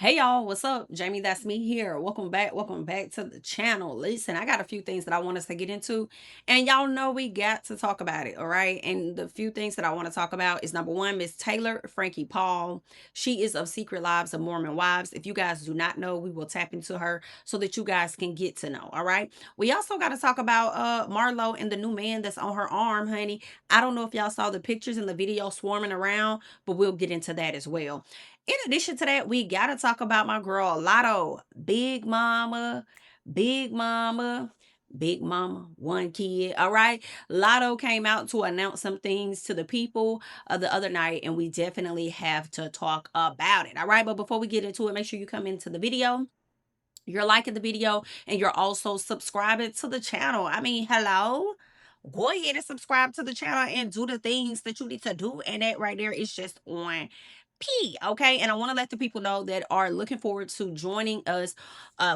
Hey y'all, what's up? Jamie, that's me here. Welcome back to the channel. Listen, I got a few things that I want us to get into, and y'all know we got to talk about it, all right? And the few things that I want to talk about is number one, Miss Taylor Frankie Paul. She is of Secret Lives of Mormon Wives. If you guys do not know, we will tap into her so that you guys can get to know, all right? We also got to talk about Marlo and the new man that's on her arm, honey. I don't know if y'all saw the pictures and the video swarming around, but we'll get into that as well. In addition to that, we gotta talk about my girl Latto, Big Mama, Big Mama, Big Mama, one kid. All right, Latto came out to announce some things to the people the other night, and we definitely have to talk about it. All right, but before we get into it, make sure you come into the video. You're liking the video and you're also subscribing to the channel. I mean, hello. Go ahead and subscribe to the channel and do the things that you need to do. And that right there is just on P. Okay. And I want to let the people know that are looking forward to joining us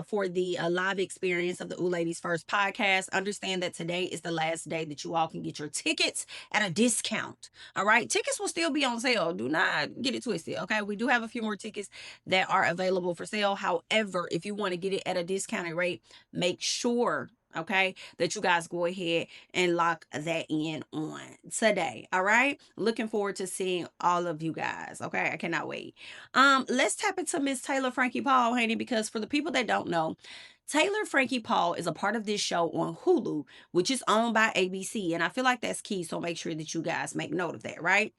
for the live experience of the Ooh Ladies First podcast. Understand that today is the last day that you all can get your tickets at a discount. All right. Tickets will still be on sale. Do not get it twisted. Okay. We do have a few more tickets that are available for sale. However, if you want to get it at a discounted rate, make sure, okay, that you guys go ahead and lock that in on today. All right, looking forward to seeing all of you guys. Okay, I cannot wait. Let's tap into Miss Taylor Frankie Paul, honey, because for the people that don't know, Taylor Frankie Paul is a part of this show on Hulu, which is owned by ABC, and I feel like that's key, so make sure that you guys make note of that. Right,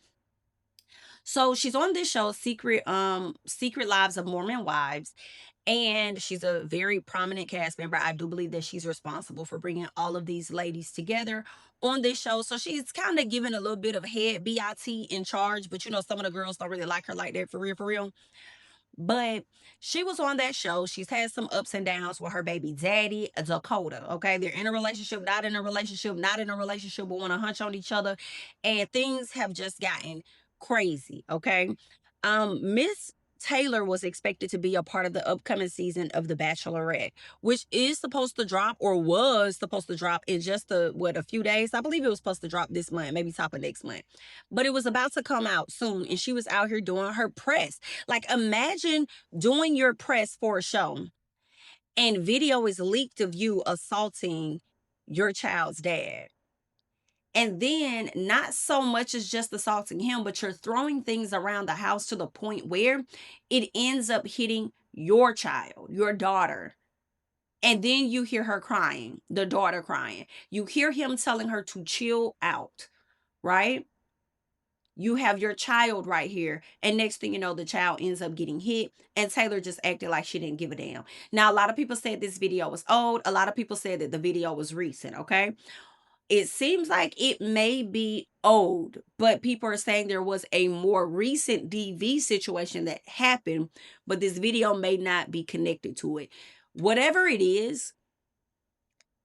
so she's on this show, Secret Lives of Mormon Wives, and she's a very prominent cast member. I do believe that she's responsible for bringing all of these ladies together on this show. So she's kind of given a little bit of head BIT in charge, but you know, some of the girls don't really like her like that, for real, for real. But she was on that show. She's had some ups and downs with her baby daddy, Dakota. Okay. They're in a relationship, not in a relationship, not in a relationship, but want to hunch on each other. And things have just gotten crazy. Okay. Miss Taylor was expected to be a part of the upcoming season of The Bachelorette, which is supposed to drop or was supposed to drop in just a few days. I believe it was supposed to drop this month, maybe top of next month. But it was about to come out soon, and she was out here doing her press. Like, imagine doing your press for a show and video is leaked of you assaulting your child's dad. And then not so much as just assaulting him, but you're throwing things around the house to the point where it ends up hitting your child, your daughter. And then you hear her crying, the daughter crying. You hear him telling her to chill out, right? You have your child right here. And next thing you know, the child ends up getting hit. And Taylor just acted like she didn't give a damn. Now, a lot of people said this video was old. A lot of people said that the video was recent, okay? It seems like it may be old, but people are saying there was a more recent DV situation that happened, but this video may not be connected to it. Whatever it is,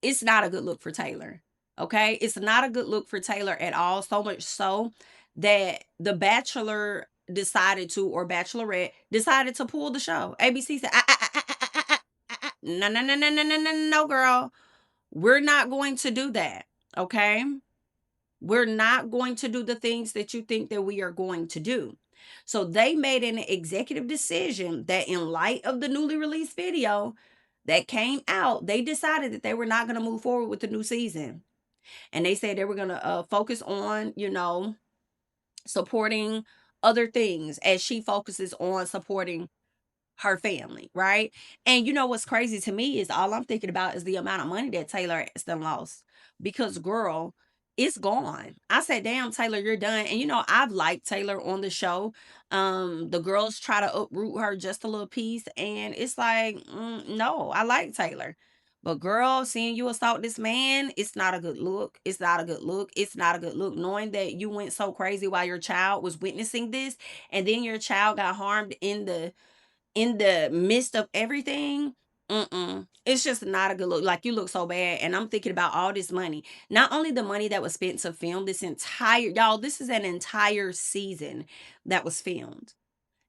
it's not a good look for Taylor. Okay? It's not a good look for Taylor at all. So much so that The Bachelor decided to, or Bachelorette decided to pull the show. ABC said, no, no, no, no, no, no, no, no, girl. We're not going to do that. Okay? We're not going to do the things that you think that we are going to do. So they made an executive decision that in light of the newly released video that came out, they decided that they were not going to move forward with the new season. And they said they were going to focus on, supporting other things as she focuses on supporting her family, right? And you know what's crazy to me is all I'm thinking about is the amount of money that Taylor has done lost. Because girl, it's gone. I said, damn, Taylor, you're done. And you know, I've liked Taylor on the show. The girls try to uproot her just a little piece, and it's like, no, I like Taylor. But girl, seeing you assault this man, it's not a good look. It's not a good look. It's not a good look. Knowing that you went so crazy while your child was witnessing this, and then your child got harmed in the midst of everything. It's just not a good look. Like, you look so bad. And I'm thinking about all this money. Not only the money that was spent to film this entire, y'all, this is an entire season that was filmed.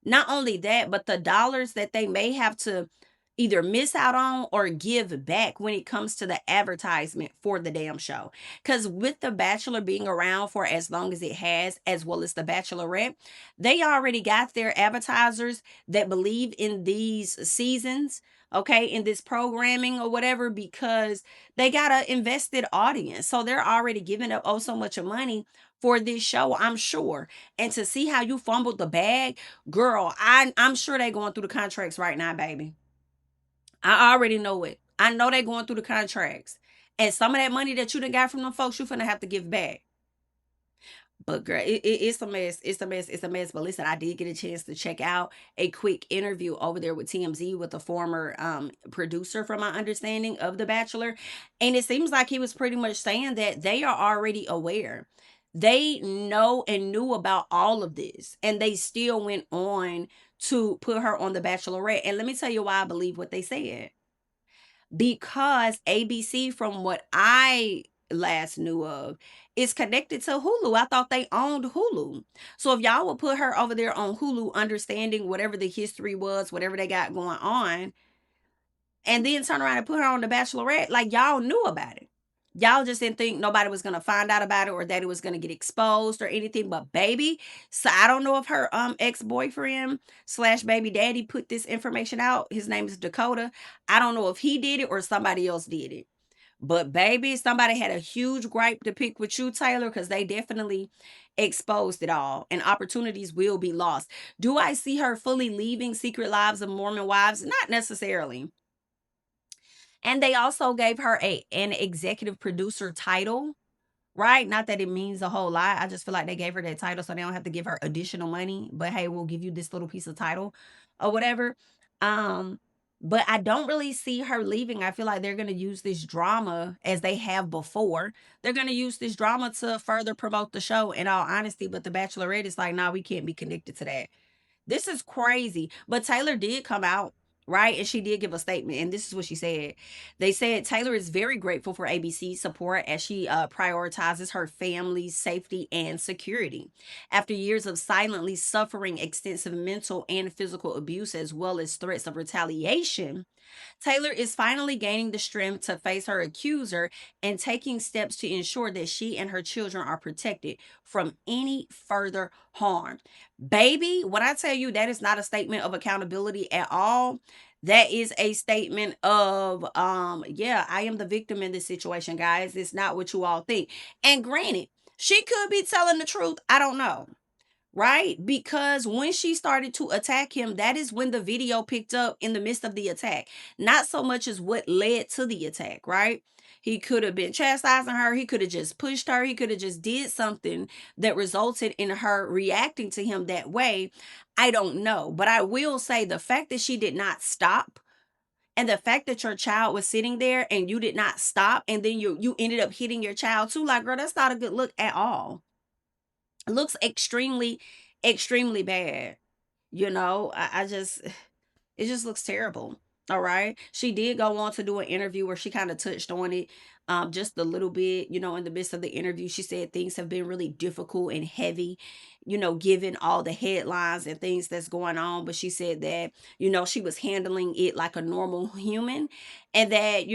Not only that, but the dollars that they may have to either miss out on or give back when it comes to the advertisement for the damn show. Because with The Bachelor being around for as long as it has, as well as The Bachelorette, they already got their advertisers that believe in these seasons, okay, in this programming or whatever, because they got an invested audience. So they're already giving up oh so much of money for this show, I'm sure. And to see how you fumbled the bag, girl, I'm sure they're going through the contracts right now, baby. I already know it. I know they're going through the contracts. And some of that money that you done got from them folks, you finna have to give back. But girl, it's a mess. It's a mess. It's a mess. But listen, I did get a chance to check out a quick interview over there with TMZ with a former producer, from my understanding, of The Bachelor. And it seems like he was pretty much saying that they are already aware. They know and knew about all of this. And they still went on to put her on The Bachelorette. And let me tell you why I believe what they said. Because ABC, from what I last knew of, is connected to Hulu. I thought they owned Hulu. So if y'all would put her over there on Hulu, understanding whatever the history was, whatever they got going on, and then turn around and put her on The Bachelorette, like, y'all knew about it. Y'all just didn't think nobody was gonna find out about it, or that it was gonna get exposed or anything. But baby, so I don't know if her ex-boyfriend slash baby daddy put this information out. His name is Dakota. I don't know if he did it or somebody else did it. But baby, somebody had a huge gripe to pick with you, Taylor, because they definitely exposed it all, and opportunities will be lost. Do I see her fully leaving Secret Lives of Mormon Wives? Not necessarily. And they also gave her an executive producer title, right? Not that it means a whole lot. I just feel like they gave her that title so they don't have to give her additional money. But hey, we'll give you this little piece of title or whatever. Um, but I don't really see her leaving. I feel like they're gonna use this drama, as they have before. They're gonna use this drama to further promote the show, in all honesty. But The Bachelorette is like, nah, we can't be connected to that. This is crazy. But Taylor did come out, right? And she did give a statement. And this is what she said. They said Taylor is very grateful for ABC's support as she prioritizes her family's safety and security. After years of silently suffering extensive mental and physical abuse, as well as threats of retaliation, Taylor is finally gaining the strength to face her accuser and taking steps to ensure that she and her children are protected from any further harm. Baby, when I tell you that is not a statement of accountability at all, that is a statement of yeah, I am the victim in this situation, guys. It's not what you all think. And granted, she could be telling the truth. I don't know, right? Because when she started to attack him, that is when the video picked up in the midst of the attack. Not so much as what led to the attack, right? He could have been chastising her. He could have just pushed her. He could have just did something that resulted in her reacting to him that way. I don't know. But I will say the fact that she did not stop, and the fact that your child was sitting there and you did not stop, and then you ended up hitting your child too, like, girl, that's not a good look at all. It looks extremely, extremely bad. I just, it just looks terrible. All right. She did go on to do an interview where she kind of touched on it just a little bit, in the midst of the interview. She said things have been really difficult and heavy, given all the headlines and things that's going on. But she said that, she was handling it like a normal human, and that,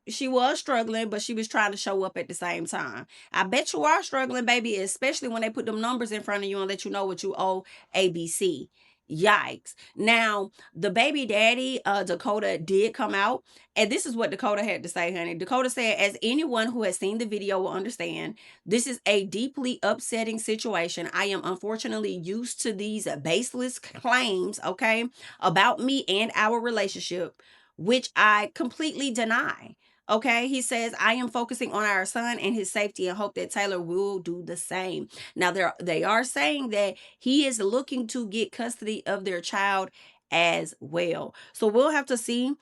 she was struggling, but she was trying to show up at the same time. I bet you are struggling, baby, especially when they put them numbers in front of you and let you know what you owe ABC. Yikes. Now, the baby daddy, Dakota, did come out, and this is what Dakota had to say, honey. Dakota said, as anyone who has seen the video will understand, this is a deeply upsetting situation. I am unfortunately used to these baseless claims, okay, about me and our relationship, which I completely deny. Okay, he says, I am focusing on our son and his safety and hope that Taylor will do the same. Now, they are saying that he is looking to get custody of their child as well. So we'll have to see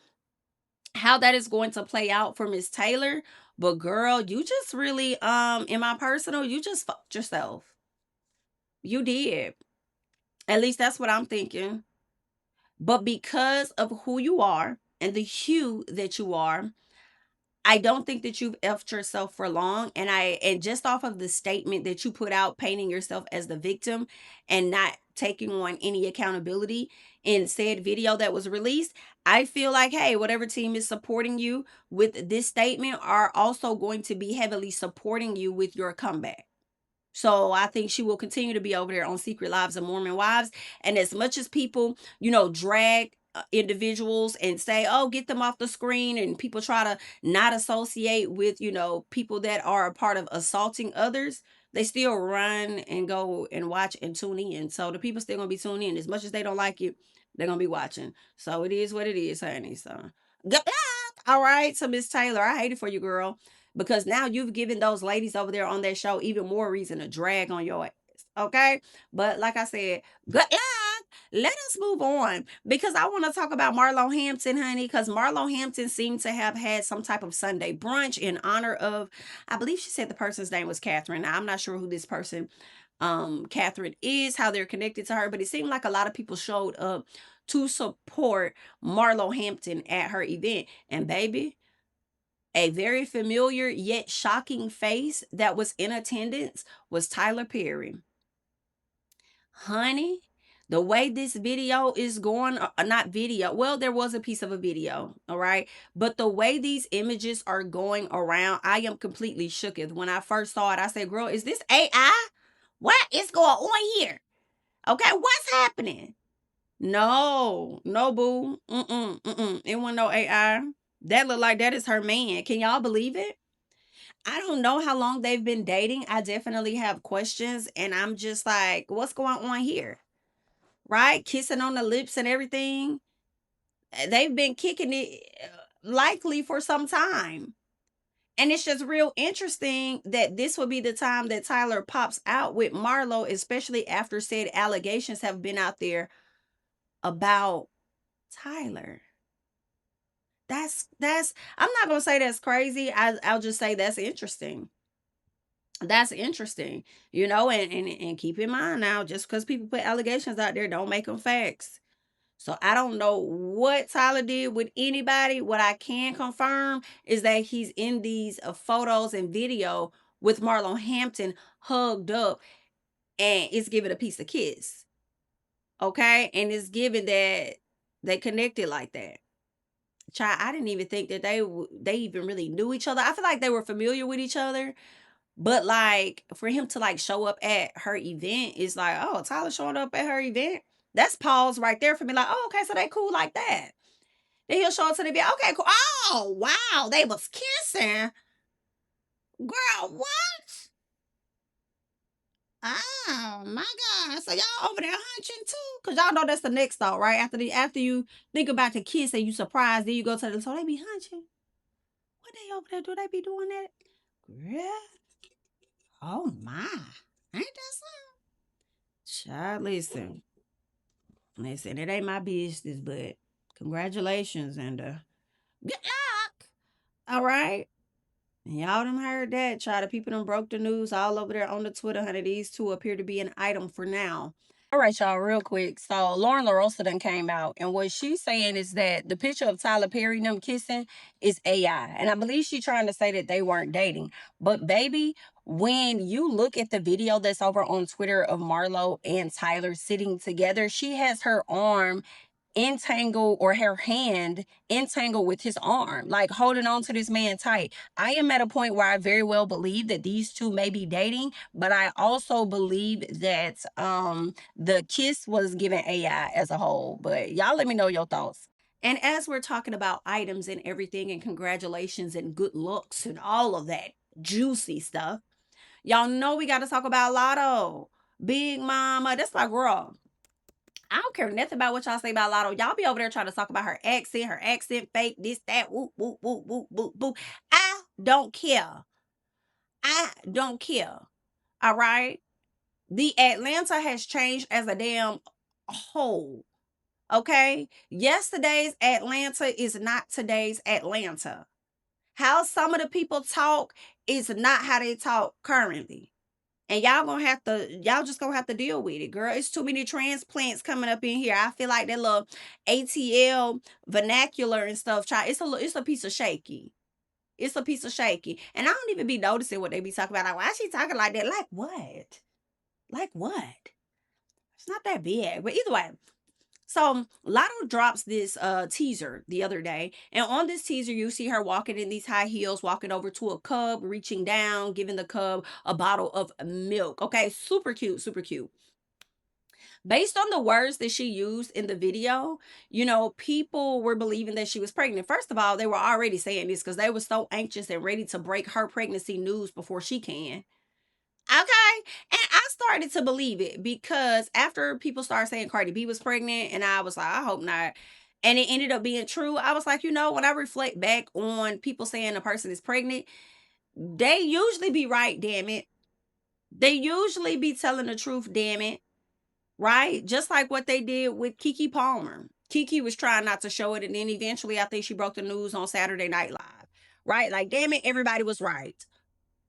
how that is going to play out for Miss Taylor. But girl, you just really, in my personal, you just fucked yourself. You did. At least that's what I'm thinking. But because of who you are and the hue that you are, I don't think that you've effed yourself for long. And just off of the statement that you put out, painting yourself as the victim and not taking on any accountability in said video that was released, I feel like, hey, whatever team is supporting you with this statement are also going to be heavily supporting you with your comeback. So I think she will continue to be over there on Secret Lives of Mormon Wives. And as much as people, drag individuals and say, oh, get them off the screen, and people try to not associate with, people that are a part of assaulting others, they still run and go and watch and tune in. So the people still gonna be tuning in. As much as they don't like you, they're gonna be watching. So it is what it is, honey. So good luck. All right. So Miss Taylor, I hate it for you, girl, because now you've given those ladies over there on that show even more reason to drag on your ass. Okay. But like I said, good luck. Let us move on, because I want to talk about Marlo Hampton, honey, because Marlo Hampton seemed to have had some type of Sunday brunch in honor of, I believe she said the person's name was Catherine. Now, I'm not sure who this person, Catherine, is, how they're connected to her, but it seemed like a lot of people showed up to support Marlo Hampton at her event. And baby, a very familiar yet shocking face that was in attendance was Tyler Perry. Honey, the way this video is going, not video, well, there was a piece of a video, all right? But the way these images are going around, I am completely shooketh. When I first saw it, I said, girl, is this AI? What is going on here? Okay, what's happening? No, no, boo. It wasn't no AI. That looked like that is her man. Can y'all believe it? I don't know how long they've been dating. I definitely have questions, and I'm just like, what's going on here? Right? Kissing on the lips and everything. They've been kicking it likely for some time. And it's just real interesting that this will be the time that Tyler pops out with Marlo, especially after said allegations have been out there about Tyler. That's I'm not gonna say that's crazy. I'll just say that's interesting. That's interesting, and keep in mind now, just because people put allegations out there, don't make them facts. So I don't know what Tyler did with anybody. What I can confirm is that he's in these photos and video with Marlo Hampton hugged up, and it's giving a piece of kiss. Okay, and it's given that they connected like that. Child, I didn't even think that they even really knew each other. I feel like they were familiar with each other, but like for him to like show up at her event is like, oh, Tyler showing up at her event. That's pause right there for me. Like, oh, okay, so they cool like that. Then he'll show up to the event. Okay, cool. Oh, wow, they was kissing. Girl, what? Oh my God. So y'all over there hunching too? Cause y'all know that's the next thought, right? After you think about the kiss and you surprised, then you go to the, so they be hunching. What they over there do? They be doing that? Girl. Oh my. Ain't that something? Child, listen. Listen, it ain't my business, but congratulations and good luck. All right. And y'all done heard that. Child, the people done broke the news all over there on the Twitter, honey. These two appear to be an item for now. All right, y'all, real quick. So Lauren LaRosa done came out, and what she's saying is that the picture of Tyler Perry and them kissing is AI. And I believe she's trying to say that they weren't dating. But baby, when you look at the video that's over on Twitter of Marlo and Tyler sitting together, she has her arm entangled, or her hand entangled with his arm, like holding on to this man tight. I am at a point where I very well believe that these two may be dating, but I also believe that the kiss was given AI as a whole. But y'all let me know your thoughts. And as we're talking about items and everything, and congratulations and good looks and all of that juicy stuff, y'all know we got to talk about Latto. Big Mama, that's my girl. I don't care nothing about what y'all say about Latto. Y'all be over there trying to talk about her accent fake, this, that, whoop, whoop, whoop, whoop, whoop, whoop. I don't care. I don't care. All right? The Atlanta has changed as a damn whole. Okay? Yesterday's Atlanta is not today's Atlanta. How some of the people talk is not how they talk currently. And y'all just gonna have to deal with it, girl. It's too many transplants coming up in here. I feel like that little ATL vernacular and stuff, child, it's a piece of shaky. It's a piece of shaky. And I don't even be noticing what they be talking about. Like, why is she talking like that? Like what? Like what? It's not that big, but either way. So Latto drops this teaser the other day, and on this teaser, you see her walking in these high heels, walking over to a cub, reaching down, giving the cub a bottle of milk. Okay, super cute, super cute. Based on the words that she used in the video, people were believing that she was pregnant. First of all, they were already saying this because they were so anxious and ready to break her pregnancy news before she can. Okay. And I started to believe it because after people started saying Cardi B was pregnant, and I was like, I hope not. And it ended up being true. I was like, when I reflect back on people saying a person is pregnant, they usually be right, damn it. They usually be telling the truth, damn it. Right? Just like what they did with Keke Palmer. Keke was trying not to show it, and then eventually I think she broke the news on Saturday Night Live. Right? Like, damn it, everybody was right.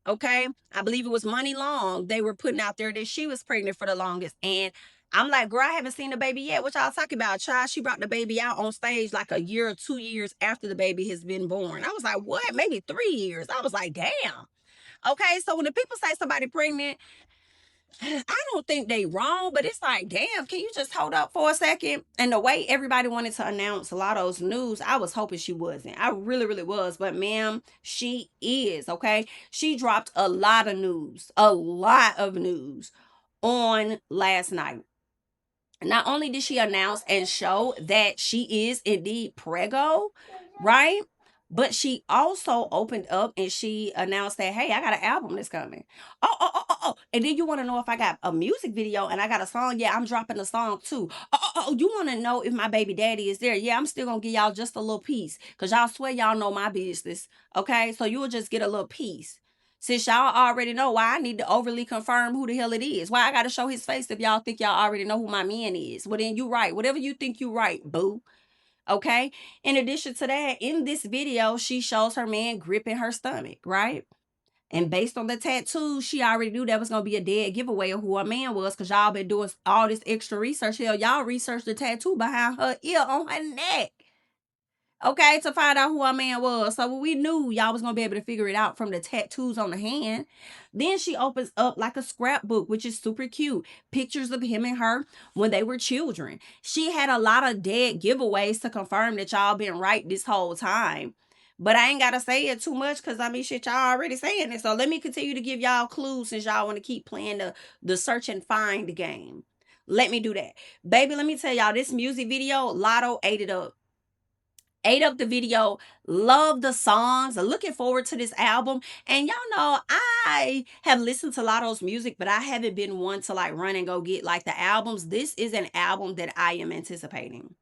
Okay. I believe it was Money Long. They were putting out there that she was pregnant for the longest. And I'm like, girl, I haven't seen the baby yet. What y'all talking about? Child, she brought the baby out on stage like a year or 2 years after the baby has been born. I was like, what? Maybe 3 years. I was like, damn. Okay. So when the people say somebody pregnant, I don't think they wrong, but it's like, damn, can you just hold up for a second? And the way everybody wanted to announce a lot of those news, I was hoping she wasn't. I really, really was. But ma'am, she is, okay? She dropped a lot of news on last night. Not only did she announce and show that she is indeed preggo, right? But she also opened up and she announced that, hey, I got an album that's coming. Oh. And then you want to know if I got a music video and I got a song? Yeah, I'm dropping a song too. Oh. You want to know if my baby daddy is there? Yeah, I'm still going to give y'all just a little piece because y'all swear y'all know my business. Okay, so you will just get a little piece. Since y'all already know, why I need to overly confirm who the hell it is. Why I got to show his face if y'all think y'all already know who my man is. Well, then you right. Whatever you think you right, boo. Okay. In addition to that, in this video, she shows her man gripping her stomach, right? And based on the tattoo, she already knew that was going to be a dead giveaway of who her man was because y'all been doing all this extra research. Hell, y'all researched the tattoo behind her ear on her neck. Okay, to find out who our man was. So we knew y'all was gonna be able to figure it out from the tattoos on the hand. Then she opens up like a scrapbook, which is super cute. Pictures of him and her when they were children. She had a lot of dead giveaways to confirm that y'all been right this whole time. But I ain't gotta say it too much because I mean shit, y'all already saying it. So let me continue to give y'all clues since y'all want to keep playing the search and find game. Let me do that. Baby, let me tell y'all, this music video, Latto ate it up. Ate up the video, love the songs, looking forward to this album. And y'all know I have listened to Latto's music, but I haven't been one to like run and go get like the albums. This is an album that I am anticipating.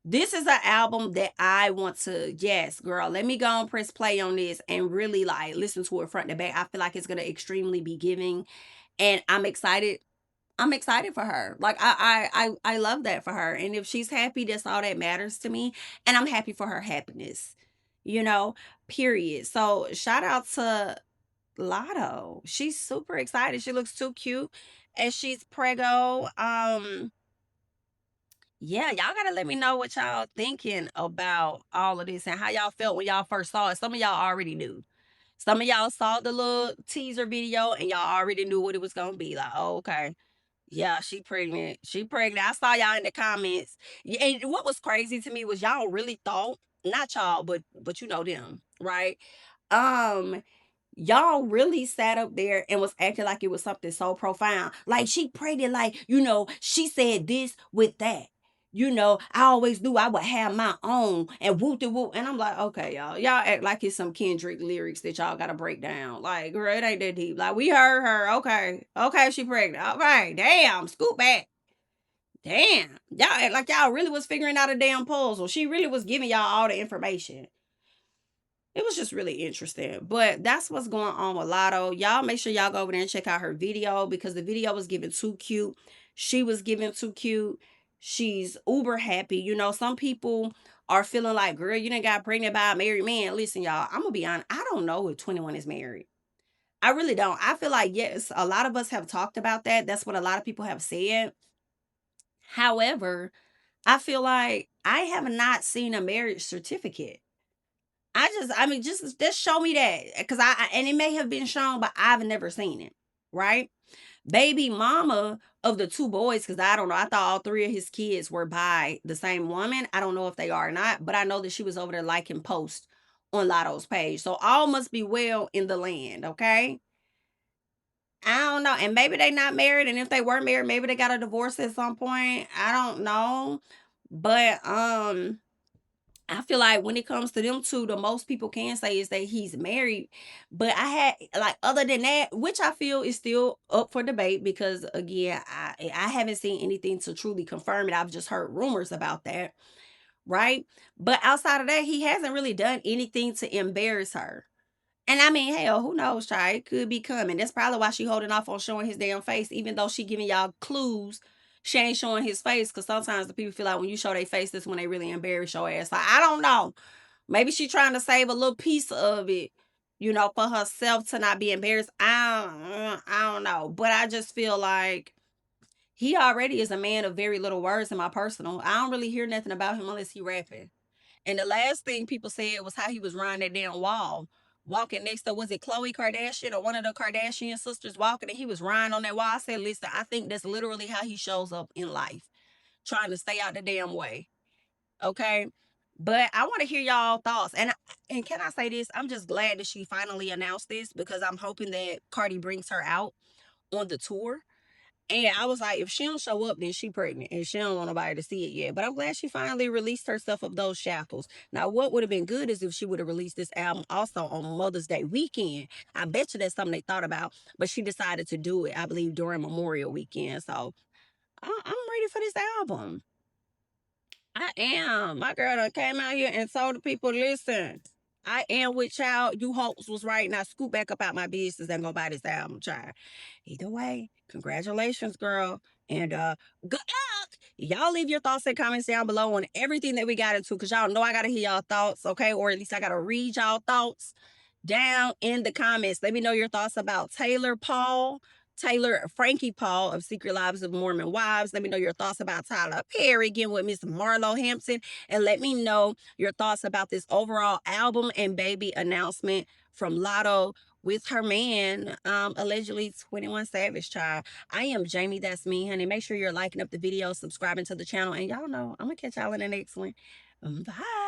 This is an album that I want to, yes, girl, let me go and press play on this and really like listen to it front to back. I feel like it's gonna extremely be giving, and I'm excited. I'm excited for her. Like I love that for her. And if she's happy, that's all that matters to me. And I'm happy for her happiness. You know, period. So shout out to Latto. She's super excited. She looks too cute. And she's preggo. Yeah, y'all gotta let me know what y'all thinking about all of this and how y'all felt when y'all first saw it. Some of y'all already knew. Some of y'all saw the little teaser video and y'all already knew what it was gonna be. Like, oh, okay. Yeah, she pregnant. She pregnant. I saw y'all in the comments. And what was crazy to me was y'all really thought, not y'all, but you know them, right? Um, y'all really sat up there and was acting like it was something so profound. Like she pregnant, like, she said this with that. I always knew I would have my own and whoop de whoop. And I'm like, okay, y'all. Y'all act like it's some Kendrick lyrics that y'all gotta break down. Like, girl, it ain't that deep. Like, we heard her. Okay. Okay, she pregnant. All right. Damn. Scoop back. Damn. Y'all act like y'all really was figuring out a damn puzzle. She really was giving y'all all the information. It was just really interesting. But that's what's going on with Latto. Y'all make sure y'all go over there and check out her video because the video was given too cute. She was given too cute. She's uber happy. Some people are feeling like, girl, you done got pregnant by a married man. Listen, y'all, I'm going to be honest. I don't know if 21 is married. I really don't. I feel like, yes, a lot of us have talked about that. That's what a lot of people have said. However, I feel like I have not seen a marriage certificate. Just show me that. And it may have been shown, but I've never seen it. Right. baby mama of the two boys, because I don't know, I thought all three of his kids were by the same woman. I don't know if they are or not, but I know that she was over there liking posts on Latto's page. So all must be well in the land, okay? I don't know. And maybe they not married. And if they were married, maybe they got a divorce at some point. I don't know. But I feel like when it comes to them two, the most people can say is that he's married. But I had like other than that, which I feel is still up for debate because again, I haven't seen anything to truly confirm it. I've just heard rumors about that, right? But outside of that, he hasn't really done anything to embarrass her. And I mean, hell, who knows, child? It could be coming. That's probably why she holding off on showing his damn face, even though she giving y'all clues. She ain't showing his face because sometimes the people feel like when you show their face, that's when they really embarrass your ass. Like, I don't know. Maybe she trying to save a little piece of it, for herself to not be embarrassed. I don't know. But I just feel like he already is a man of very little words in my personal. I don't really hear nothing about him unless he rapping. And the last thing people said was how he was riding that damn wall, walking next to, was it Khloe Kardashian or one of the Kardashian sisters walking, and he was riding on that wall. I said, listen, I think that's literally how he shows up in life, trying to stay out the damn way. Okay. But I want to hear y'all thoughts. And can I say this? I'm just glad that she finally announced this because I'm hoping that Cardi brings her out on the tour. And I was like, if she don't show up, then she pregnant and she don't want nobody to see it yet. But I'm glad she finally released herself of those shackles. Now, what would have been good is if she would have released this album also on Mother's Day weekend. I bet you that's something they thought about. But she decided to do it, I believe, during Memorial weekend. So I'm ready for this album. I am. My girl done came out here and told the people, listen, I am with child. You hopes was right. Now scoot back up out my business and go buy this album, child. Either way, congratulations, girl. And good luck. Y'all leave your thoughts and comments down below on everything that we got into. Cause y'all know I gotta hear y'all thoughts, okay? Or at least I gotta read y'all thoughts down in the comments. Let me know your thoughts about Frankie Paul of Secret Lives of Mormon Wives. Let me know your thoughts about Tyler Perry again with Miss Marlo Hampton. And let me know your thoughts about this overall album and baby announcement from Latto with her man, allegedly 21 Savage, child. I am Jamie, that's me, honey. Make sure you're liking up the video, subscribing to the channel, and y'all know I'm gonna catch y'all in the next one. Bye.